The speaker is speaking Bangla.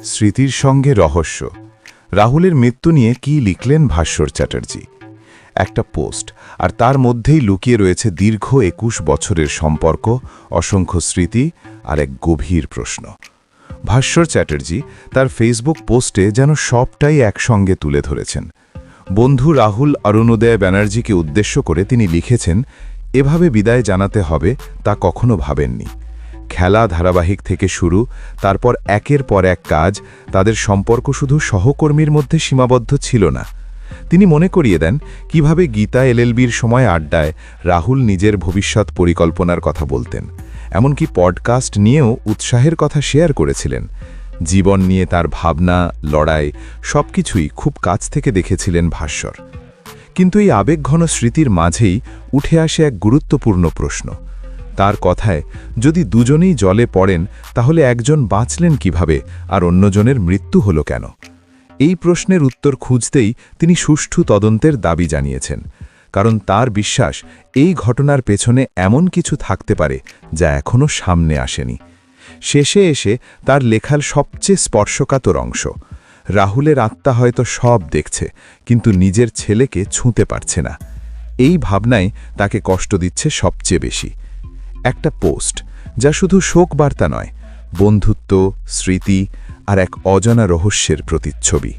স্মৃতির সঙ্গে রহস্য। রাহুলের মৃত্যু নিয়ে কী লিখলেন ভাস্বর চ্যাটার্জি। একটা পোস্ট, আর তার মধ্যেই লুকিয়ে রয়েছে দীর্ঘ ২১ বছরের সম্পর্ক, অসংখ্য স্মৃতি আর এক গভীর প্রশ্ন। ভাস্বর চ্যাটার্জি তার ফেসবুক পোস্টে যেন সবটাই একসঙ্গে তুলে ধরেছেন। বন্ধু রাহুল অরুণোদয় ব্যানার্জিকে উদ্দেশ্য করে তিনি লিখেছেন, এভাবে বিদায় জানাতে হবে তা কখনো ভাবেননি। খেলা ধারাবাহিক থেকে শুরু, তারপর একের পর এক কাজ, তাদের সম্পর্ক শুধু সহকর্মীর মধ্যে সীমাবদ্ধ ছিল না। তিনি মনে করিয়ে দেন কিভাবে গীতা এলএলবির সময় আড্ডায় রাহুল নিজের ভবিষ্যৎ পরিকল্পনার কথা বলতেন, এমনকি পডকাস্ট নিয়েও উৎসাহের কথা শেয়ার করেছিলেন। জীবন নিয়ে তার ভাবনা, লড়াই সবকিছুই খুব কাছ থেকে দেখেছিলেন ভাস্বর। কিন্তু এই আবেগঘন স্মৃতির মাঝেই উঠে আসে এক গুরুত্বপূর্ণ প্রশ্ন। তার কথায়, যদি দুজনেই জলে পড়েন তাহলে একজন বাঁচলেন কিভাবে আর অন্যজনের মৃত্যু হলো কেন? এই প্রশ্নের উত্তর খুঁজতেই তিনি সুষ্ঠু তদন্তের দাবি জানিয়েছেন, কারণ তার বিশ্বাস এই ঘটনার পেছনে এমন কিছু থাকতে পারে যা এখনও সামনে আসেনি। শেষে এসে তার লেখার সবচেয়ে স্পর্শকাতর অংশ, রাহুলের আত্মা হয়তো সব দেখছে, কিন্তু নিজের ছেলেকে ছুঁতে পারছে না। এই ভাবনাই তাকে কষ্ট দিচ্ছে সবচেয়ে বেশি। একটা পোস্ট যা শুধু শোকবার্তা নয়, বন্ধুত্ব, স্মৃতি আর এক অজানা রহস্যের প্রতিচ্ছবি।